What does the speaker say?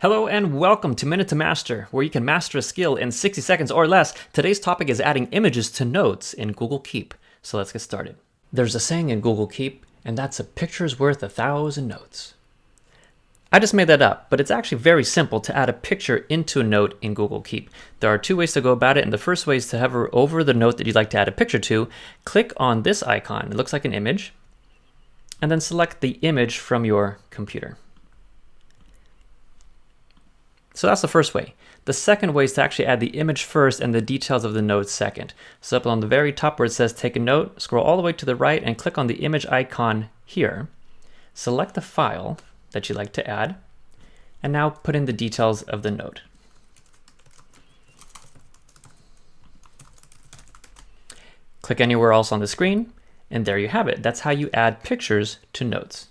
Hello and welcome to Minute to Master, where you can master a skill in 60 seconds or less. Today's topic is adding images to notes in Google Keep. So let's get started. There's a saying in Google Keep, and that's a picture's worth 1,000 notes. I just made that up, but it's actually very simple to add a picture into a note in Google Keep. There are two ways to go about it, and the first way is to hover over the note that you'd like to add a picture to, click on this icon, it looks like an image, and then select the image from your computer. So that's the first way. The second way is to actually add the image first and the details of the note second. So up on the very top where it says take a note, scroll all the way to the right and click on the image icon here. Select the file that you'd like to add, and now put in the details of the note. Click anywhere else on the screen, and there you have it. That's how you add pictures to notes.